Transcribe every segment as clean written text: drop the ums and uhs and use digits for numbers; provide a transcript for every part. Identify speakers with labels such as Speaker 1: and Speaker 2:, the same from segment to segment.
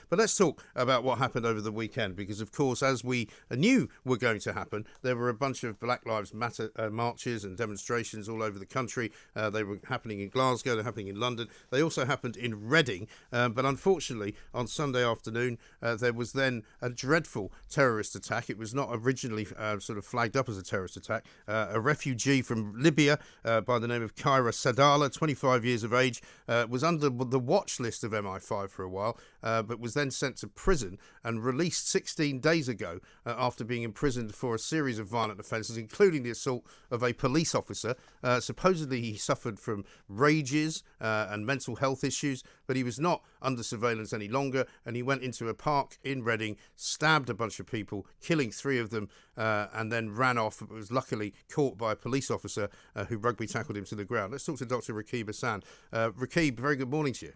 Speaker 1: But let's talk about what happened over the weekend, because, of course, as we knew were going to happen, there were a bunch of Black Lives Matter marches and demonstrations all over the country. They were happening in Glasgow, they're happening in London. They also happened in Reading. But unfortunately, on Sunday afternoon, there was then a dreadful terrorist attack. It was not originally sort of flagged up as a terrorist attack. A refugee from Libya by the name of Kyra Sadala, 25 years of age, was under the watch list of MI5 for a while, but was then sent to prison and released 16 days ago after being imprisoned for a series of violent offences, including the assault of a police officer. Supposedly he suffered from rages and mental health issues, but he was not under surveillance any longer, and he went into a park in Reading, stabbed a bunch of people, killing 3 of them, and then ran off, but was luckily caught by a police officer who rugby tackled him to the ground. Let's talk to Dr. Rakib Ehsan. Rakib, very good morning to you.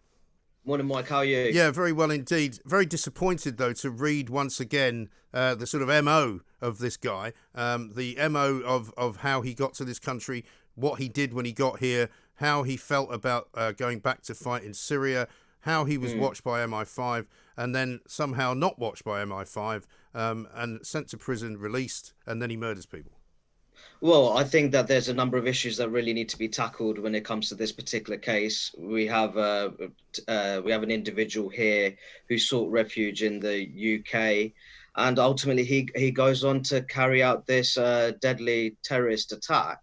Speaker 2: Morning, Mike. How are you?
Speaker 1: Yeah, very well indeed. Very disappointed, though, to read once again the sort of MO of this guy, the MO of how he got to this country, what he did when he got here, how he felt about going back to fight in Syria, how he was watched by MI5 and then somehow not watched by MI5 and sent to prison, released, and then he murders people.
Speaker 2: Well, I think that there's a number of issues that really need to be tackled when it comes to this particular case. We have an individual here who sought refuge in the UK, and ultimately he goes on to carry out this deadly terrorist attack.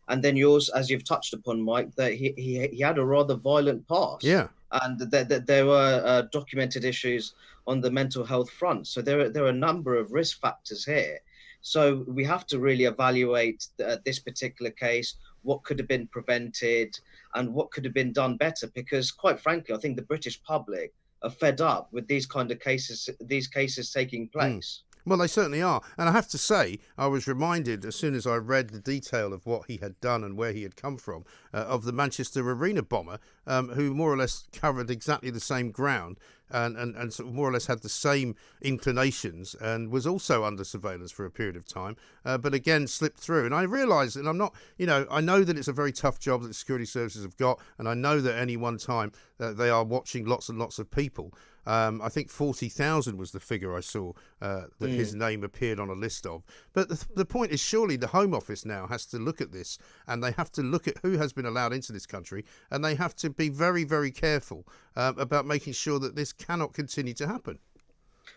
Speaker 2: And then yours, as you've touched upon, Mike, that he had a rather violent past.
Speaker 1: Yeah.
Speaker 2: And there were documented issues on the mental health front. So there are a number of risk factors here. So we have to really evaluate this particular case, what could have been prevented and what could have been done better, because quite frankly, I think the British public are fed up with these cases taking place.
Speaker 1: Well, they certainly are. And I have to say, I was reminded as soon as I read the detail of what he had done and where he had come from, of the Manchester Arena bomber, who more or less covered exactly the same ground and sort of more or less had the same inclinations and was also under surveillance for a period of time, but again slipped through. And I realised, and I'm not, I know that it's a very tough job that the security services have got, and I know that at any one time they are watching lots and lots of people. I think 40,000 was the figure I saw that his name appeared on a list of. But the point is, surely the Home Office now has to look at this, and they have to look at who has been allowed into this country, and they have to be very, very careful about making sure that this cannot continue to happen.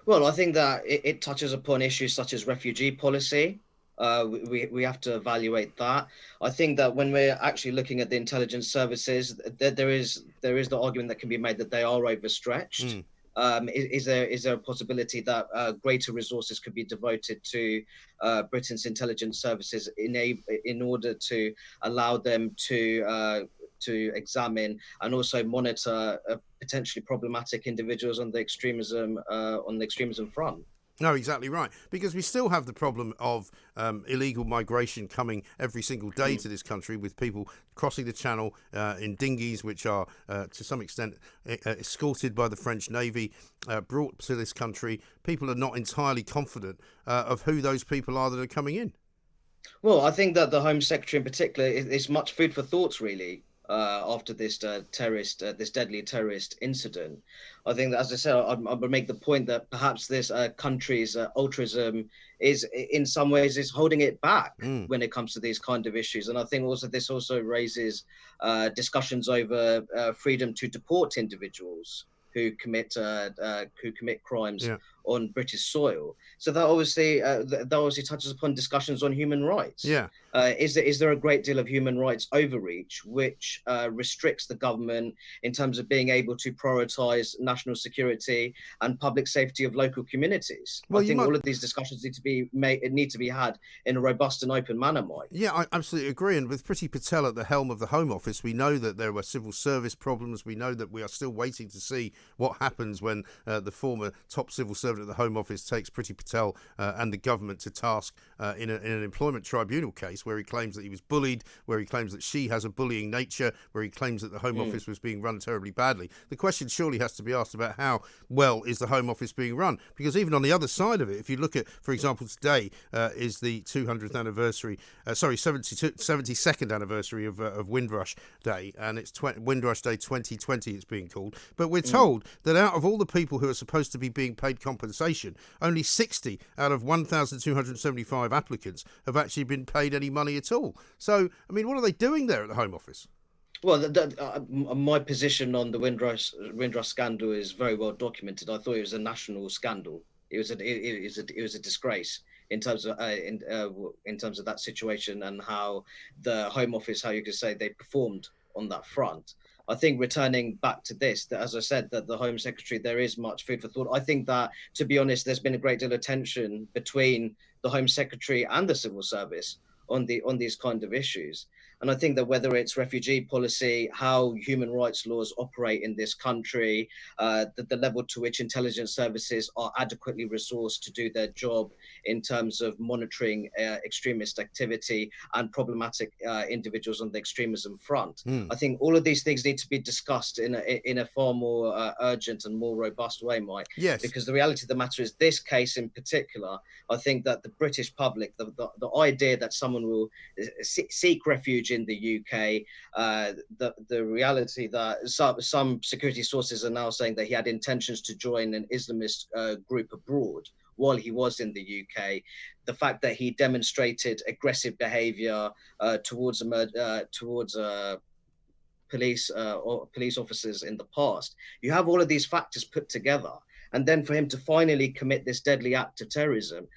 Speaker 2: Well, I think that it touches upon issues such as refugee policy. We have to evaluate that. I think that when we're actually looking at the intelligence services, there is the argument that can be made that they are overstretched. Is there a possibility that greater resources could be devoted to Britain's intelligence services in order to allow them to examine and also monitor potentially problematic individuals on the extremism front?
Speaker 1: No, exactly right. Because we still have the problem of illegal migration coming every single day to this country, with people crossing the channel in dinghies, which are to some extent escorted by the French Navy, brought to this country. People are not entirely confident of who those people are that are coming in.
Speaker 2: Well, I think that the Home Secretary in particular is much food for thoughts, really. After this deadly terrorist incident, I think that, as I said, I would make the point that perhaps this country's altruism is, in some ways, is holding it back when it comes to these kind of issues. And I think also this also raises discussions over freedom to deport individuals who commit crimes on British soil. So that obviously touches upon discussions on human rights.
Speaker 1: Yeah.
Speaker 2: Is there a great deal of human rights overreach which restricts the government in terms of being able to prioritise national security and public safety of local communities? Well, I think all of these discussions need to be had in a robust and open manner, Mike.
Speaker 1: Yeah, I absolutely agree. And with Priti Patel at the helm of the Home Office, we know that there were civil service problems. We know that we are still waiting to see what happens when the former top civil service that the Home Office takes Priti Patel and the government to task in an employment tribunal case where he claims that he was bullied, where he claims that she has a bullying nature, where he claims that the Home Office was being run terribly badly. The question surely has to be asked about how well is the Home Office being run? Because even on the other side of it, if you look at, for example, today is the 200th anniversary, 72nd anniversary of Windrush Day, and it's Windrush Day 2020 it's being called. But we're told that out of all the people who are supposed to be being paid compensation, only 60 out of 1,275 applicants have actually been paid any money at all. So, I mean, what are they doing there at the Home Office?
Speaker 2: Well, my position on the Windrush scandal is very well documented. I thought it was a national scandal. It was a disgrace in terms of that situation and how the Home Office, how you could say, they performed on that front. I think returning back to this, that as I said, that the Home Secretary, there is much food for thought. I think that, to be honest, there's been a great deal of tension between the Home Secretary and the civil service on these kind of issues. And I think that whether it's refugee policy, how human rights laws operate in this country, the level to which intelligence services are adequately resourced to do their job in terms of monitoring extremist activity and problematic individuals on the extremism front. I think all of these things need to be discussed in a far more urgent and more robust way, Mike.
Speaker 1: Yes.
Speaker 2: Because the reality of the matter is, this case in particular, I think that the British public, the idea that someone will seek refuge in the UK, the reality that some security sources are now saying that he had intentions to join an Islamist group abroad while he was in the UK, the fact that he demonstrated aggressive behaviour towards police officers in the past. You have all of these factors put together, and then for him to finally commit this deadly act of terrorism,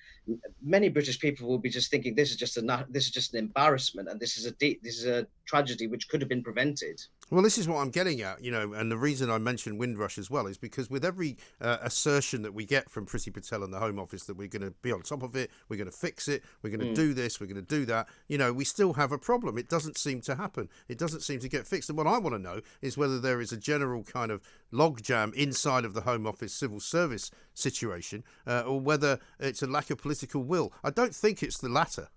Speaker 2: many British people will be just thinking this is just an embarrassment, and this is a tragedy which could have been prevented.
Speaker 1: Well, this is what I'm getting at, and the reason I mentioned Windrush as well is because with every assertion that we get from Priti Patel and the Home Office that we're going to be on top of it, we're going to fix it, we're going to do this, we're going to do that, we still have a problem. It doesn't seem to happen. It doesn't seem to get fixed. And what I want to know is whether there is a general kind of logjam inside of the Home Office civil service situation, or whether it's a lack of political will. I don't think it's the latter.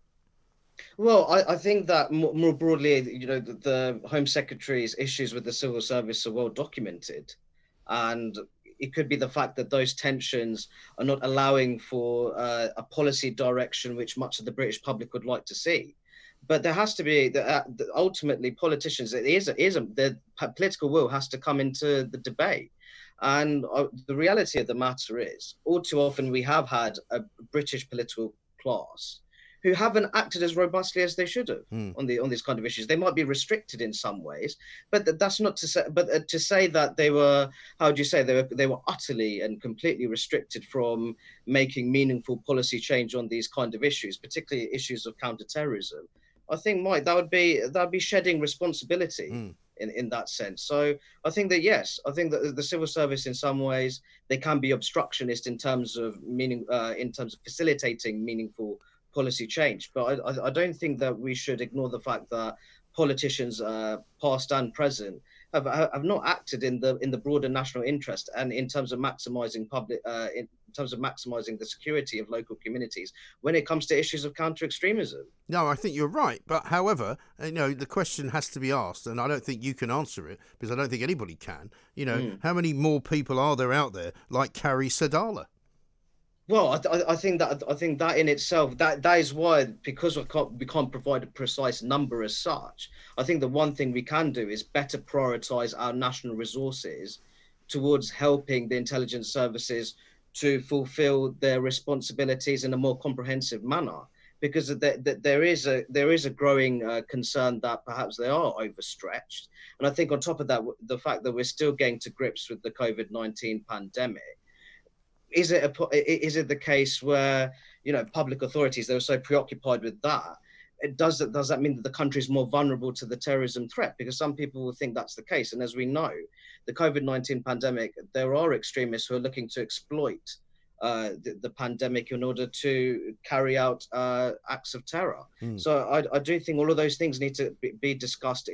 Speaker 2: Well, I think that more broadly, the Home Secretary's issues with the civil service are well documented. And it could be the fact that those tensions are not allowing for a policy direction which much of the British public would like to see. But there has to be, ultimately, politicians, the political will has to come into the debate. And the reality of the matter is, all too often we have had a British political class who haven't acted as robustly as they should have on these kind of issues. They might be restricted in some ways, but that's not to say. But to say that they were, they were utterly and completely restricted from making meaningful policy change on these kind of issues, particularly issues of counter-terrorism. I think, Mike, that would be shedding responsibility in that sense. So I think that, yes, I think that the civil service in some ways, they can be obstructionist in terms of facilitating meaningful policy change. But I don't think that we should ignore the fact that politicians, past and present, have not acted in the broader national interest and in terms of maximising the security of local communities when it comes to issues of counter-extremism.
Speaker 1: No, I think you're right. But however, the question has to be asked, and I don't think you can answer it because I don't think anybody can. How many more people are there out there like Carrie Sadala?
Speaker 2: Well, I think that in itself, that is why, because we can't provide a precise number as such. I think the one thing we can do is better prioritize our national resources towards helping the intelligence services to fulfill their responsibilities in a more comprehensive manner. Because there is a growing concern that perhaps they are overstretched. And I think on top of that, the fact that we're still getting to grips with the COVID-19 pandemic. Is it the case where public authorities, they were so preoccupied with that? Does that mean that the country is more vulnerable to the terrorism threat? Because some people will think that's the case. And as we know, the COVID-19 pandemic, there are extremists who are looking to exploit the pandemic in order to carry out acts of terror. So I do think all of those things need to be discussed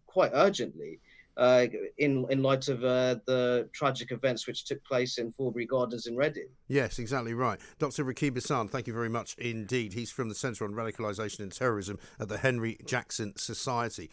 Speaker 2: quite urgently. in light of the tragic events which took place in Forbury Gardens in Reading.
Speaker 1: Yes, exactly right. Dr. Rakib Ehsan, thank you very much indeed. He's from the Centre on Radicalisation and Terrorism at the Henry Jackson Society.